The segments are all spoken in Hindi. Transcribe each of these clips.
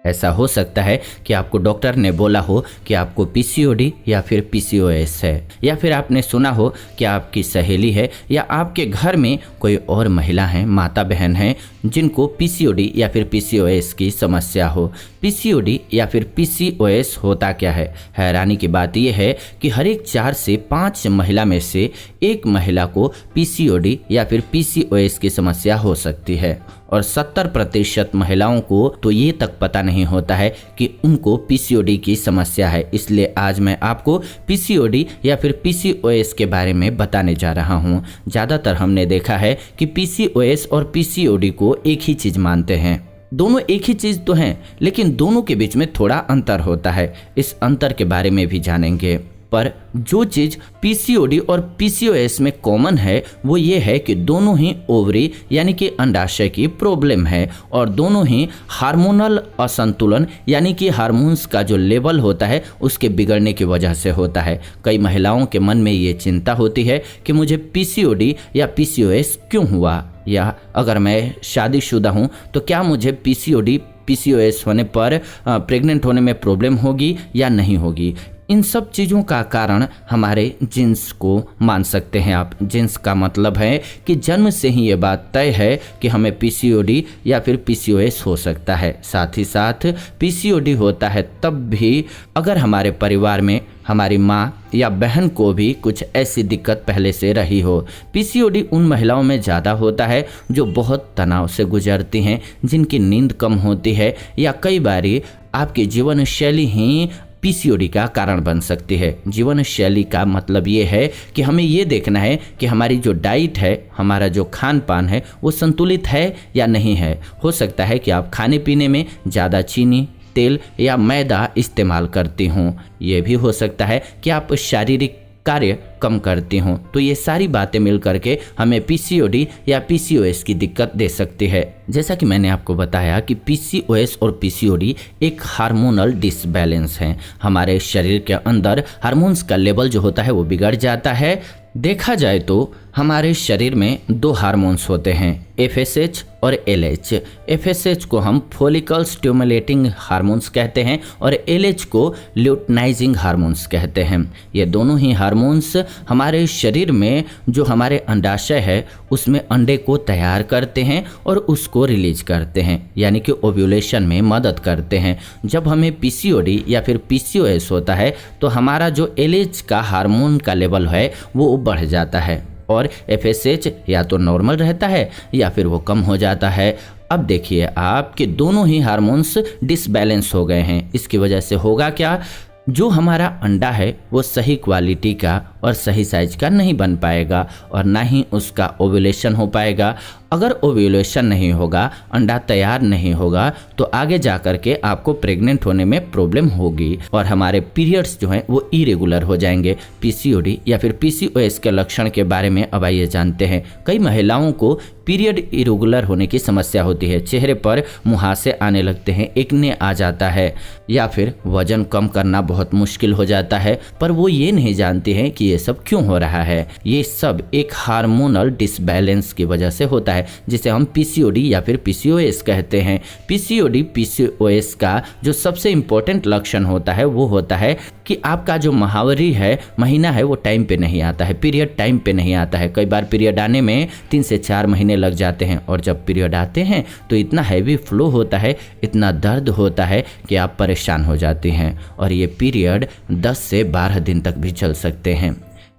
ऐसा हो सकता है कि आपको डॉक्टर ने बोला हो कि आपको पीसीओडी या फिर पीसीओएस है, या फिर आपने सुना हो कि आपकी सहेली है या आपके घर में कोई और महिला है, माता बहन है, जिनको पीसीओडी या फिर पीसीओएस की समस्या हो। पीसीओडी या फिर पीसीओएस होता क्या है? हैरानी की बात यह है कि हर एक 4 से 5 महिला में से एक महिला को पीसीओडी या फिर पीसीओएस की समस्या हो सकती है, और 70% महिलाओं को तो ये तक पता नहीं होता है कि उनको पीसीओडी की समस्या है। इसलिए आज मैं आपको पीसीओडी या फिर पीसीओएस के बारे में बताने जा रहा हूँ। ज़्यादातर हमने देखा है कि पीसीओएस और पीसीओडी को एक ही चीज़ मानते हैं। दोनों एक ही चीज़ तो हैं, लेकिन दोनों के बीच में थोड़ा अंतर होता है। इस अंतर के बारे में भी जानेंगे। पर जो चीज़ पीसीओडी और पीसीओएस में कॉमन है वो ये है कि दोनों ही ओवरी यानी कि अंडाशय की प्रॉब्लम है, और दोनों ही हार्मोनल असंतुलन यानी कि हार्मोन्स का जो लेवल होता है उसके बिगड़ने की वजह से होता है। कई महिलाओं के मन में ये चिंता होती है कि मुझे पीसीओडी या पीसीओएस क्यों हुआ, या अगर मैं शादीशुदा हूँ तो क्या मुझे पीसीओडी पीसीओएस होने पर प्रेग्नेंट होने में प्रॉब्लम होगी या नहीं होगी। इन सब चीज़ों का कारण हमारे जीन्स को मान सकते हैं आप। जीन्स का मतलब है कि जन्म से ही ये बात तय है कि हमें पीसीओडी या फिर पीसीओएस हो सकता है। साथ ही साथ पीसीओडी होता है तब भी अगर हमारे परिवार में हमारी माँ या बहन को भी कुछ ऐसी दिक्कत पहले से रही हो। पीसीओडी उन महिलाओं में ज़्यादा होता है जो बहुत तनाव से गुजरती हैं, जिनकी नींद कम होती है, या कई बारी आपकी जीवन शैली ही पीसीओडी का कारण बन सकती है। जीवन शैली का मतलब ये है कि हमें ये देखना है कि हमारी जो डाइट है, हमारा जो खान पान है वो संतुलित है या नहीं है। हो सकता है कि आप खाने पीने में ज़्यादा चीनी, तेल या मैदा इस्तेमाल करती हों। ये भी हो सकता है कि आप शारीरिक कार्य कम करती हों। तो ये सारी बातें मिल करके हमें पीसीओडी या पीसीओएस की दिक्कत दे सकती है। जैसा कि मैंने आपको बताया कि पीसीओएस और पीसीओडी एक हार्मोनल डिसबैलेंस है। हमारे शरीर के अंदर हार्मोन्स का लेवल जो होता है वो बिगड़ जाता है। देखा जाए तो हमारे शरीर में 2 हार्मोन्स होते हैं, एफएसएच और एलएच। एफएसएच को हम फॉलिकल स्टिमुलेटिंग हार्मोन्स कहते हैं और एलएच को ल्यूटनाइजिंग हार्मोन्स कहते हैं। ये दोनों ही हार्मोन्स हमारे शरीर में जो हमारे अंडाशय है उसमें अंडे को तैयार करते हैं और उसको रिलीज करते हैं, यानी कि ओव्यूलेशन में मदद करते हैं। जब हमें पीसीओडी या फिर पीसीओएस होता है तो हमारा जो एलएच का हार्मोन का लेवल है वो बढ़ जाता है, और एफएसएच या तो नॉर्मल रहता है या फिर वो कम हो जाता है। अब देखिए आपके दोनों ही हार्मोन्स डिसबैलेंस हो गए हैं। इसकी वजह से होगा क्या, जो हमारा अंडा है वो सही क्वालिटी का और सही साइज का नहीं बन पाएगा, और ना ही उसका ओव्यूलेशन हो पाएगा। अगर ओव्यूलेशन नहीं होगा, अंडा तैयार नहीं होगा, तो आगे जा कर के आपको प्रेग्नेंट होने में प्रॉब्लम होगी, और हमारे पीरियड्स जो हैं वो इरेगुलर हो जाएंगे। पीसीओडी या फिर पीसीओएस के लक्षण के बारे में अब आइए जानते हैं। कई महिलाओं को पीरियड इरेगुलर होने की समस्या होती है। चेहरे पर मुहासे आने लगते हैं, एक्ने आ जाता है, या फिर वजन कम करना बहुत मुश्किल हो जाता है। पर वो ये नहीं जानती हैं कि ये सब क्यों हो रहा है। ये सब एक हार्मोनल डिसबैलेंस की वजह से होता है, जिसे हम पीसीओडी या फिर पीसीओएस कहते हैं। पीसीओडी पीसीओएस का जो सबसे इंपॉर्टेंट लक्षण होता है वो होता है कि आपका जो माहवारी है, महीना है, वो टाइम पे नहीं आता है, पीरियड टाइम पे नहीं आता है। कई बार पीरियड आने में 3 से 4 महीने लग जाते हैं, और जब पीरियड आते हैं तो इतना हैवी फ्लो होता है, इतना दर्द होता है कि आप परेशान हो जाती हैं, और ये पीरियड 10 से 12 दिन तक भी चल सकते हैं।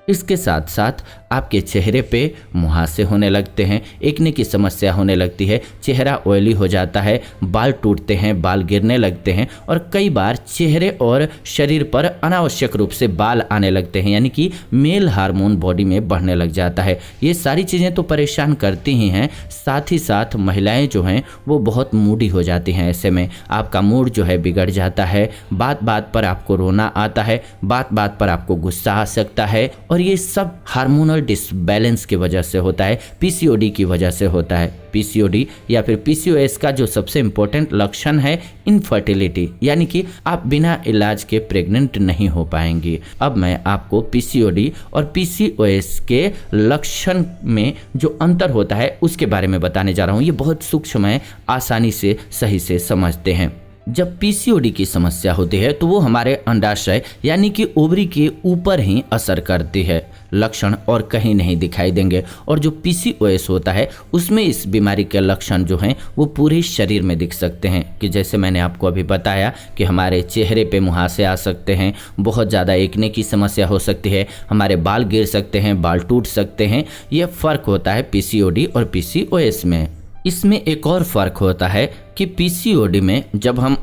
इसके साथ साथ आपके चेहरे पे मुहासे होने लगते हैं, एक्ने की समस्या होने लगती है, चेहरा ऑयली हो जाता है, बाल टूटते हैं, बाल गिरने लगते हैं, और कई बार चेहरे और शरीर पर अनावश्यक रूप से बाल आने लगते हैं, यानी कि मेल हार्मोन बॉडी में बढ़ने लग जाता है। ये सारी चीज़ें तो परेशान करती ही हैं, साथ ही साथ महिलाएं जो हैं वो बहुत मूडी हो जाती हैं। ऐसे में आपका मूड जो है बिगड़ जाता है, बात बात पर आपको रोना आता है, बात बात पर आपको गुस्सा आ सकता है, और ये सब हार्मोनल डिसबैलेंस की वजह से होता है, पीसीओडी की वजह से होता है। पीसीओडी या फिर पीसीओएस का जो सबसे इंपॉर्टेंट लक्षण है इनफर्टिलिटी, यानी कि आप बिना इलाज के प्रेग्नेंट नहीं हो पाएंगी। अब मैं आपको पीसीओडी और पीसीओएस के लक्षण में जो अंतर होता है उसके बारे में बताने जा रहा हूँ। ये बहुत सूक्ष्म है, आसानी से सही से समझते हैं। जब पीसीओडी की समस्या होती है तो वो हमारे अंडाशय यानी कि ओवरी के ऊपर ही असर करती है। लक्षण और कहीं नहीं दिखाई देंगे। और जो पीसीओएस होता है उसमें इस बीमारी के लक्षण जो हैं वो पूरे शरीर में दिख सकते हैं, कि जैसे मैंने आपको अभी बताया कि हमारे चेहरे पे मुहासे आ सकते हैं, बहुत ज़्यादा एकने की समस्या हो सकती है, हमारे बाल गिर सकते हैं, बाल टूट सकते हैं। यह फ़र्क होता है पीसीओडी और पीसीओएस में। इसमें एक और फ़र्क होता है कि पीसीओडी में जब हम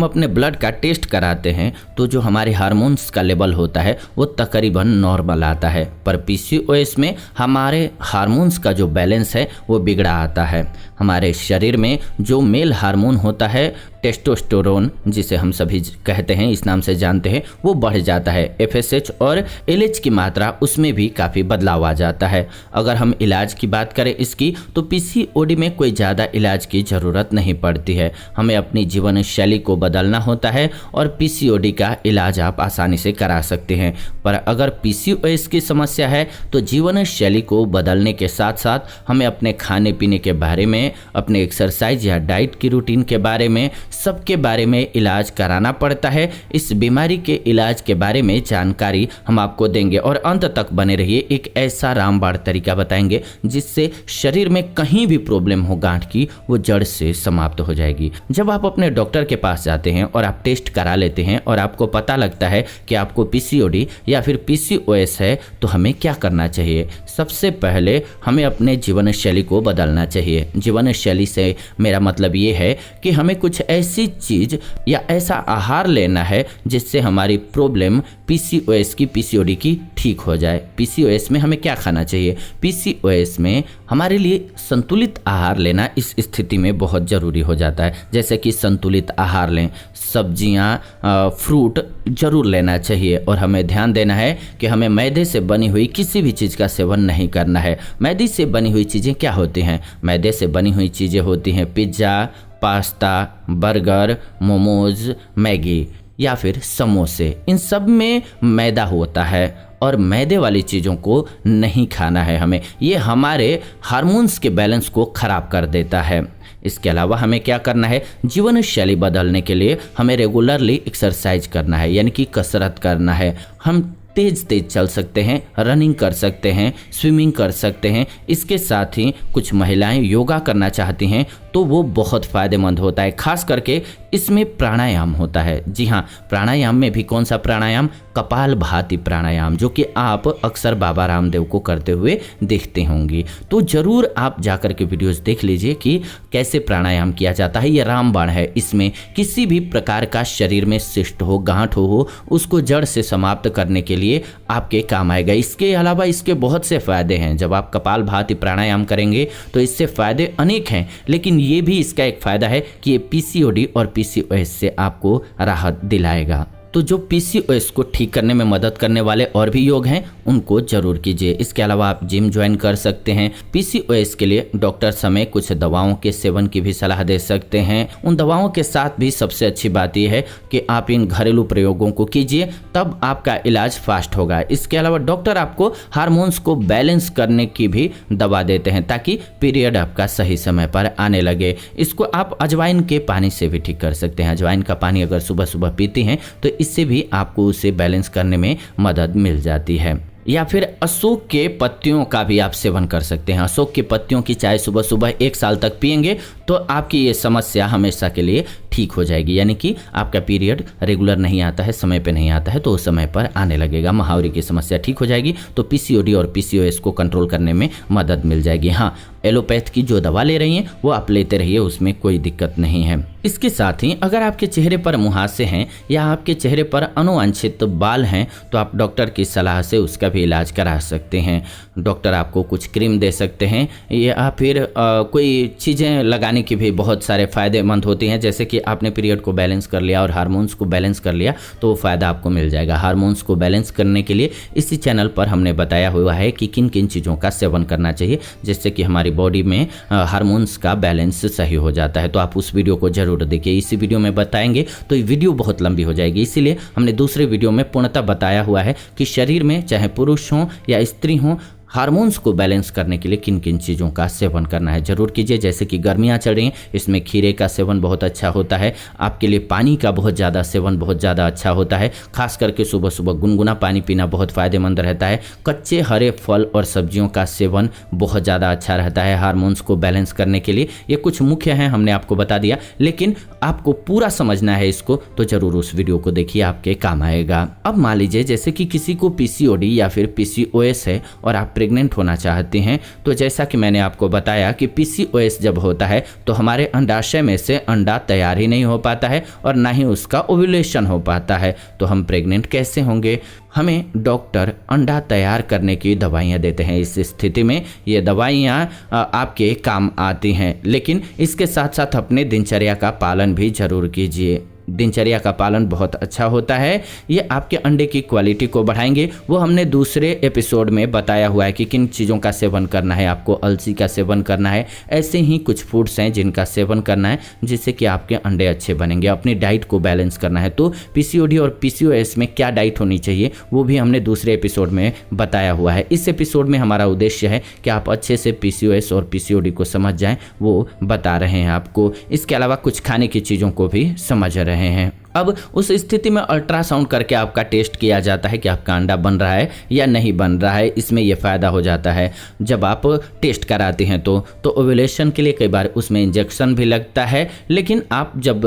अपने ब्लड का टेस्ट कराते हैं तो जो हमारे हार्मोन्स का लेवल होता है वो तकरीबन नॉर्मल आता है, पर पीसीओएस में हमारे हार्मोन्स का जो बैलेंस है वो बिगड़ा आता है। हमारे शरीर में जो मेल हार्मोन होता है टेस्टोस्टेरोन, जिसे हम सभी कहते हैं, इस नाम से जानते हैं, वो बढ़ जाता है। एफएसएच और एलएच की मात्रा उसमें भी काफ़ी बदलाव आ जाता है। अगर हम इलाज की बात करें इसकी, तो पीसीओडी में कोई ज़्यादा इलाज की ज़रूरत नहीं पड़ती है। हमें अपनी जीवन शैली को बदलना होता है और पीसीओडी का इलाज आप आसानी से करा सकते हैं। पर अगर पीसीओएस की समस्या है तो जीवन शैली को बदलने के साथ साथ हमें अपने खाने पीने के बारे में, अपने एक्सरसाइज या डाइट की रूटीन के बारे में, सबके बारे में इलाज कराना पड़ता है। इस बीमारी के इलाज के बारे में जानकारी हम आपको देंगे और अंत तक बने रहिए। एक ऐसा रामबाण तरीका बताएंगे जिससे शरीर में कहीं भी प्रॉब्लम हो गांठ की, वो जड़ से समाप्त हो जाएगी। जब आप अपने डॉक्टर के पास जाते हैं और आप टेस्ट करा लेते हैं और आपको पता लगता है कि आपको पीसीओडी या फिर पीसीओएस है, तो हमें क्या करना चाहिए? सबसे पहले हमें अपने जीवन शैली को बदलना चाहिए। जीवन शैली से मेरा मतलब ये है कि हमें कुछ ऐसी चीज या ऐसा आहार लेना है जिससे हमारी प्रॉब्लम पीसीओएस की, पीसीओडी की ठीक हो जाए। पीसीओएस में हमें क्या खाना चाहिए? पीसीओएस में हमारे लिए संतुलित आहार लेना इस स्थिति में बहुत ज़रूरी हो जाता है। जैसे कि संतुलित आहार लें, सब्जियां, फ्रूट जरूर लेना चाहिए। और हमें ध्यान देना है कि हमें मैदे से बनी हुई किसी भी चीज़ का सेवन नहीं करना है। मैदे से बनी हुई चीज़ें क्या होती हैं? मैदे से बनी हुई चीज़ें होती हैं pizza, pasta, burger, momos, Maggi या फिर समोसे। इन सब में मैदा होता है और मैदे वाली चीज़ों को नहीं खाना है हमें। ये हमारे हार्मोन्स के बैलेंस को ख़राब कर देता है। इसके अलावा हमें क्या करना है? जीवन शैली बदलने के लिए हमें रेगुलरली एक्सरसाइज करना है, यानी कि कसरत करना है। हम तेज चल सकते हैं, रनिंग कर सकते हैं, स्विमिंग कर सकते हैं। इसके साथ ही कुछ महिलाएं योगा करना चाहती हैं तो वो बहुत फ़ायदेमंद होता है। खास करके इसमें प्राणायाम होता है। जी हाँ, प्राणायाम में भी कौन सा प्राणायाम? कपालभाति प्राणायाम, जो कि आप अक्सर बाबा रामदेव को करते हुए देखते होंगी। तो ज़रूर आप जाकर के वीडियोस देख लीजिए कि कैसे प्राणायाम किया जाता है। ये रामबाण है। इसमें किसी भी प्रकार का शरीर में शिष्ट हो, गांठ हो, उसको जड़ से समाप्त करने के लिए आपके काम आएगा। इसके अलावा इसके बहुत से फ़ायदे हैं। जब आप कपालभाति प्राणायाम करेंगे तो इससे फ़ायदे अनेक हैं, लेकिन ये भी इसका एक फ़ायदा है कि ये पीसीओडी और पीसीओएस से आपको राहत दिलाएगा। तो जो पीसीओएस को ठीक करने में मदद करने वाले और भी योग हैं उनको जरूर कीजिए। इसके अलावा आप जिम ज्वाइन कर सकते हैं। पीसीओएस के लिए डॉक्टर समय कुछ दवाओं के सेवन की भी सलाह दे सकते हैं। उन दवाओं के साथ भी सबसे अच्छी बात यह है कि आप इन घरेलू प्रयोगों को कीजिए, तब आपका इलाज फास्ट होगा। इसके अलावा डॉक्टर आपको हार्मोन्स को बैलेंस करने की भी दवा देते हैं ताकि पीरियड आपका सही समय पर आने लगे। इसको आप अजवाइन के पानी से भी ठीक कर सकते हैं। अजवाइन का पानी अगर सुबह सुबह पीती हैं तो इससे भी आपको उसे बैलेंस करने में मदद मिल जाती है। या फिर अशोक के पत्तियों का भी आप सेवन कर सकते हैं। अशोक के पत्तियों की चाय सुबह सुबह 1 साल तक पिएंगे तो आपकी ये समस्या हमेशा के लिए ठीक हो जाएगी। यानी कि आपका पीरियड रेगुलर नहीं आता है, समय पे नहीं आता है, तो उस समय पर आने लगेगा। महावरी की समस्या ठीक हो जाएगी तो पीसीओडी और पीसीओएस को कंट्रोल करने में मदद मिल जाएगी। हाँ, एलोपैथ की जो दवा ले रही हैं वो आप लेते रहिए, उसमें कोई दिक्कत नहीं है। इसके साथ ही अगर आपके चेहरे पर मुहासे हैं या आपके चेहरे पर अनुवांछित बाल हैं तो आप डॉक्टर की सलाह से उसका भी इलाज करा सकते हैं। डॉक्टर आपको कुछ क्रीम दे सकते हैं या फिर कोई चीज़ें लगाने की भी बहुत सारे फ़ायदेमंद होती हैं। जैसे कि आपने पीरियड को बैलेंस कर लिया और हार्मोन्स को बैलेंस कर लिया तो वो फ़ायदा आपको मिल जाएगा। हार्मोन्स को बैलेंस करने के लिए इसी चैनल पर हमने बताया हुआ है कि किन किन चीज़ों का सेवन करना चाहिए जिससे कि हमारी बॉडी में हार्मोन्स का बैलेंस सही हो जाता है। तो आप उस वीडियो को जरूर देखिए। इसी वीडियो में बताएंगे तो ये वीडियो बहुत लंबी हो जाएगी, इसीलिए हमने दूसरे वीडियो में पूर्णतः बताया हुआ है कि शरीर में चाहे पुरुष हो या स्त्री हो, हार्मोन्स को बैलेंस करने के लिए किन किन चीज़ों का सेवन करना है ज़रूर कीजिए। जैसे कि गर्मियाँ चल रही हैं, इसमें खीरे का सेवन बहुत अच्छा होता है। आपके लिए पानी का बहुत ज़्यादा सेवन बहुत ज़्यादा अच्छा होता है। खास करके सुबह सुबह गुनगुना पानी पीना बहुत फ़ायदेमंद रहता है। कच्चे हरे फल और सब्जियों का सेवन बहुत ज़्यादा अच्छा रहता है हार्मोन्स को बैलेंस करने के लिए। ये कुछ मुख्य हैं, हमने आपको बता दिया, लेकिन आपको पूरा समझना है इसको तो ज़रूर उस वीडियो को देखिए, आपके काम आएगा। अब मान लीजिए जैसे कि किसी को पीसीओडी या फिर पीसीओएस है और आप प्रेग्नेंट होना चाहते हैं, तो जैसा कि मैंने आपको बताया कि पीसीओएस जब होता है तो हमारे अंडाशय में से अंडा तैयार ही नहीं हो पाता है और ना ही उसका ओव्यूलेशन हो पाता है। तो हम प्रेग्नेंट कैसे होंगे? हमें डॉक्टर अंडा तैयार करने की दवाइयाँ देते हैं। इस स्थिति में ये दवाइयाँ आपके काम आती हैं, लेकिन इसके साथ साथ अपने दिनचर्या का पालन भी जरूर कीजिए। दिनचर्या का पालन बहुत अच्छा होता है, ये आपके अंडे की क्वालिटी को बढ़ाएंगे। वो हमने दूसरे एपिसोड में बताया हुआ है कि किन चीज़ों का सेवन करना है। आपको अलसी का सेवन करना है। ऐसे ही कुछ फूड्स हैं जिनका सेवन करना है जिससे कि आपके अंडे अच्छे बनेंगे। अपनी डाइट को बैलेंस करना है। तो पीसीओडी और पीसीओएस में क्या डाइट होनी चाहिए वो भी हमने दूसरे एपिसोड में बताया हुआ है। इस एपिसोड में हमारा उद्देश्य है कि आप अच्छे से पीसीओएस और पीसीओडी को समझ जाएं, वो बता रहे हैं आपको। इसके अलावा कुछ खाने की चीज़ों को भी समझ रहे हैं। अब उस स्थिति में अल्ट्रासाउंड करके आपका टेस्ट किया जाता है कि आपका अंडा बन रहा है या नहीं बन रहा है। इसमें यह फ़ायदा हो जाता है जब आप टेस्ट कराते हैं तो ओव्यूलेशन के लिए कई बार उसमें इंजेक्शन भी लगता है, लेकिन आप जब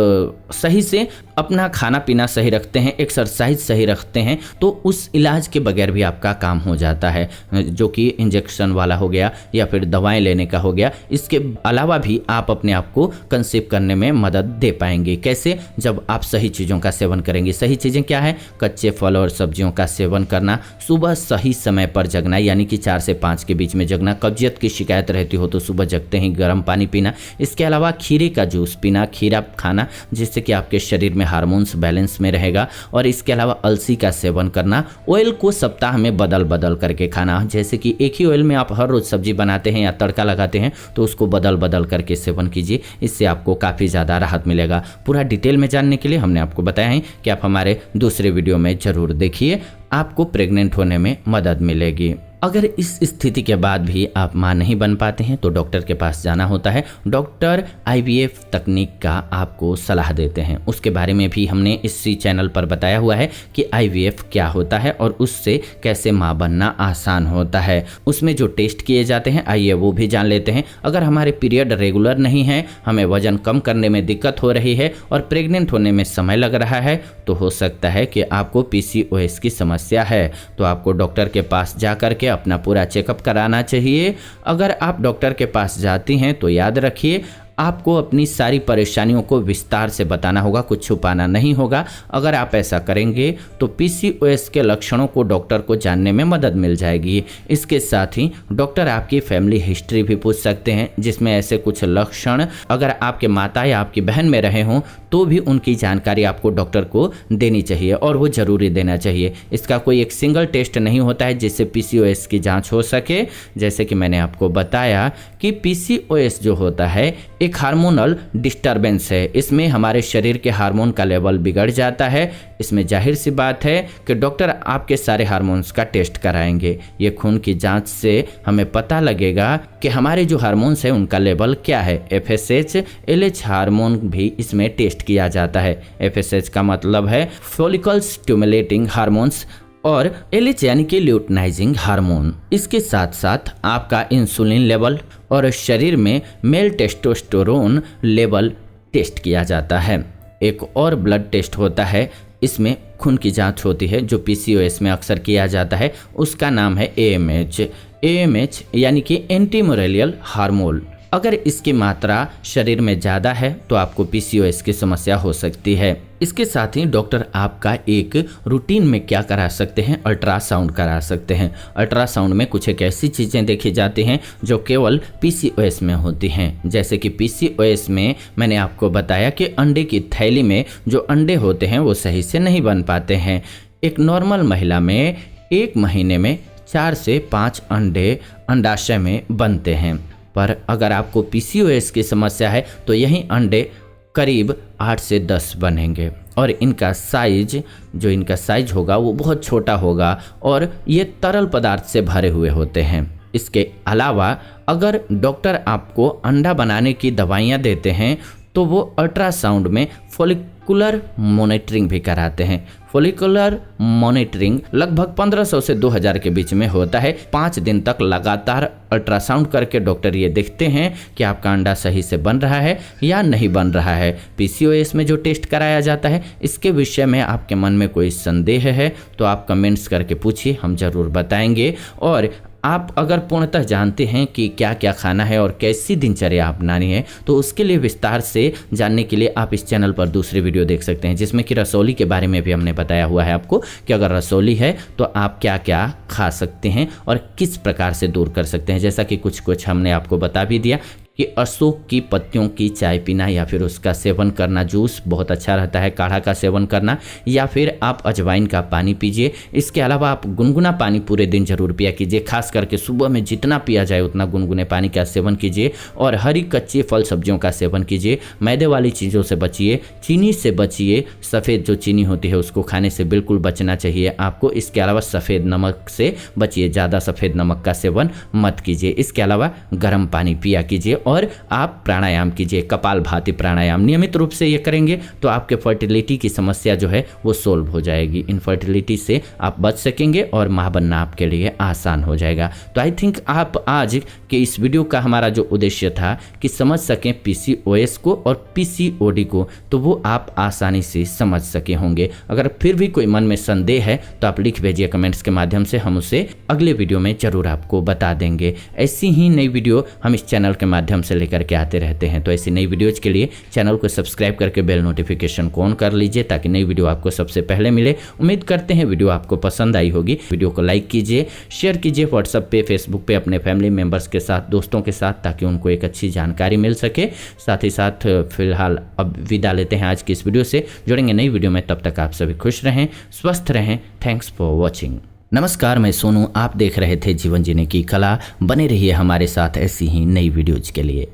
सही से अपना खाना पीना सही रखते हैं, एक्सरसाइज सही रखते हैं, तो उस इलाज के बगैर भी आपका काम हो जाता है, जो कि इंजेक्शन वाला हो गया या फिर दवाएं लेने का हो गया। इसके अलावा भी आप अपने आप को कंसीव करने में मदद दे पाएंगे। कैसे? जब आप सही चीज़ों का सेवन करेंगे। सही चीज़ें क्या है? कच्चे फल और सब्जियों का सेवन करना, सुबह सही समय पर जगना, यानी कि 4 से 5 के बीच में जगना। कब्जियत की शिकायत रहती हो तो सुबह जगते ही गर्म पानी पीना। इसके अलावा खीरे का जूस पीना, खीरा खाना, जिससे कि आपके शरीर में हार्मोन्स बैलेंस में रहेगा। और इसके अलावा अलसी का सेवन करना। ऑयल को सप्ताह में बदल बदल करके खाना, जैसे कि एक ही ऑयल में आप हर रोज़ सब्जी बनाते हैं या तड़का लगाते हैं तो उसको बदल बदल करके सेवन कीजिए। इससे आपको काफ़ी ज़्यादा राहत मिलेगा। पूरा डिटेल में जानने के लिए हमने आपको बताया है कि आप हमारे दूसरे वीडियो में ज़रूर देखिए, आपको प्रेग्नेंट होने में मदद मिलेगी। अगर इस स्थिति के बाद भी आप मां नहीं बन पाते हैं तो डॉक्टर के पास जाना होता है। डॉक्टर आईवीएफ तकनीक का आपको सलाह देते हैं। उसके बारे में भी हमने इसी चैनल पर बताया हुआ है कि आईवीएफ क्या होता है और उससे कैसे मां बनना आसान होता है। उसमें जो टेस्ट किए जाते हैं आइए वो भी जान लेते हैं। अगर हमारे पीरियड रेगुलर नहीं है, हमें वजन कम करने में दिक्कत हो रही है और प्रेग्नेंट होने में समय लग रहा है, तो हो सकता है कि आपको पीसीओएस की समस्या है। तो आपको डॉक्टर के पास जा करके अपना पूरा चेकअप कराना चाहिए। अगर आप डॉक्टर के पास जाती हैं तो याद रखिए आपको अपनी सारी परेशानियों को विस्तार से बताना होगा, कुछ छुपाना नहीं होगा। अगर आप ऐसा करेंगे तो पीसीओएस के लक्षणों को डॉक्टर को जानने में मदद मिल जाएगी। इसके साथ ही डॉक्टर आपकी फैमिली हिस्ट्री भी पूछ सकते हैं, जिसमें ऐसे कुछ लक्षण अगर आपके माता या आपकी बहन में रहे हों तो भी उनकी जानकारी आपको डॉक्टर को देनी चाहिए और वो ज़रूरी देना चाहिए। इसका कोई एक सिंगल टेस्ट नहीं होता है जिससे पीसीओएस की जाँच हो सके। जैसे कि मैंने आपको बताया कि पीसीओएस जो होता है एक हार्मोनल डिस्टरबेंस है। इसमें हमारे शरीर के हार्मोन का लेवल बिगड़ जाता है। इसमें जाहिर सी बात है कि डॉक्टर आपके सारे हार्मोन्स का टेस्ट कराएंगे। ये खून की जांच से हमें पता लगेगा कि हमारे जो हार्मोन्स हैं उनका लेवल क्या है। एफएसएच, एलएच हार्मोन भी इसमें टेस्ट किया जाता है। एफएसएच का मतलब है फॉलिकल स्टिमुलेटिंग हार्मोन्स और एलएच यानी कि ल्यूटिनाइजिंग हार्मोन। इसके साथ साथ आपका इंसुलिन लेवल और शरीर में मेल टेस्टोस्टेरोन लेवल टेस्ट किया जाता है। एक और ब्लड टेस्ट होता है, इसमें खून की जांच होती है जो पीसीओएस में अक्सर किया जाता है। उसका नाम है एएमएच। एएमएच यानी कि एंटीमोरेलियल हार्मोन। अगर इसकी मात्रा शरीर में ज़्यादा है तो आपको पीसीओएस की समस्या हो सकती है। इसके साथ ही डॉक्टर आपका एक रूटीन में क्या करा सकते हैं, अल्ट्रासाउंड करा सकते हैं। अल्ट्रासाउंड में कुछ एक ऐसी चीज़ें देखी जाती हैं जो केवल पीसीओएस में होती हैं। जैसे कि पीसीओएस में मैंने आपको बताया कि अंडे की थैली में जो अंडे होते हैं वो सही से नहीं बन पाते हैं। एक नॉर्मल महिला में 1 महीने में 4 से 5 अंडे अंडाशय में बनते हैं, पर अगर आपको पीसीओएस की समस्या है तो यही अंडे करीब 8 से 10 बनेंगे और इनका साइज होगा वो बहुत छोटा होगा और ये तरल पदार्थ से भरे हुए होते हैं। इसके अलावा अगर डॉक्टर आपको अंडा बनाने की दवाइयाँ देते हैं तो वो अल्ट्रासाउंड में फॉलिकुलर मॉनिटरिंग भी कराते हैं। फॉलिकुलर मॉनिटरिंग लगभग 1500 से 2000 के बीच में होता है। 5 दिन तक लगातार अल्ट्रासाउंड करके डॉक्टर ये देखते हैं कि आपका अंडा सही से बन रहा है या नहीं बन रहा है। पीसीओएस में जो टेस्ट कराया जाता है इसके विषय में आपके मन में कोई संदेह है तो आप कमेंट्स करके पूछिए, हम ज़रूर बताएंगे। और आप अगर पूर्णतः जानते हैं कि क्या क्या खाना है और कैसी दिनचर्या अपनानी है तो उसके लिए विस्तार से जानने के लिए आप इस चैनल पर दूसरे वीडियो देख सकते हैं, जिसमें कि रसौली के बारे में भी हमने बताया हुआ है आपको कि अगर रसौली है तो आप क्या क्या खा सकते हैं और किस प्रकार से दूर कर सकते हैं। जैसा कि कुछ हमने आपको बता भी दिया कि अशोक की पत्तियों की चाय पीना या फिर उसका सेवन करना, जूस बहुत अच्छा रहता है, काढ़ा का सेवन करना, या फिर आप अजवाइन का पानी पीजिए। इसके अलावा आप गुनगुना पानी पूरे दिन जरूर पिया कीजिए, खास करके सुबह में जितना पिया जाए उतना गुनगुने पानी का सेवन कीजिए और हरी कच्ची फल सब्जियों का सेवन कीजिए। मैदे वाली चीज़ों से बचिए, चीनी से बचिए, सफ़ेद जो चीनी होती है उसको खाने से बिल्कुल बचना चाहिए आपको। इसके अलावा सफ़ेद नमक से बचिए, ज़्यादा सफ़ेद नमक का सेवन मत कीजिए। इसके अलावा गर्म पानी पिया कीजिए और आप प्राणायाम कीजिए, कपालभाति प्राणायाम नियमित रूप से ये करेंगे तो आपके फर्टिलिटी की समस्या जो है वो सोल्व हो जाएगी। इनफर्टिलिटी से आप बच सकेंगे और मां बनना आपके लिए आसान हो जाएगा। तो आई थिंक आप आज के इस वीडियो का हमारा जो उद्देश्य था कि समझ सकें पीसीओएस को और पीसीओडी को, तो वो आप आसानी से समझ सके होंगे। अगर फिर भी कोई मन में संदेह है तो आप लिख भेजिए कमेंट्स के माध्यम से, हम उसे अगले वीडियो में जरूर आपको बता देंगे। ऐसी ही नई वीडियो हम इस चैनल के माध्यम से लेकर के आते रहते हैं। तो ऐसी नई वीडियोज के लिए चैनल को सब्सक्राइब करके बेल नोटिफिकेशन को ऑन कर लीजिए ताकि नई वीडियो आपको सबसे पहले मिले। उम्मीद करते हैं वीडियो आपको पसंद आई होगी। वीडियो को लाइक कीजिए, शेयर कीजिए व्हाट्सएप पे, फेसबुक पे अपने फैमिली मेम्बर्स के साथ, दोस्तों के साथ, ताकि उनको एक अच्छी जानकारी मिल सके। साथ ही साथ फिलहाल अब विदा लेते हैं आज की इस वीडियो से। जुड़ेंगे नई वीडियो में, तब तक आप सभी खुश रहें, स्वस्थ रहें। Thanks for watching. नमस्कार, मैं सोनू, आप देख रहे थे जीवन जीने की कला। बने रहिए हमारे साथ ऐसी ही नई वीडियोज के लिए।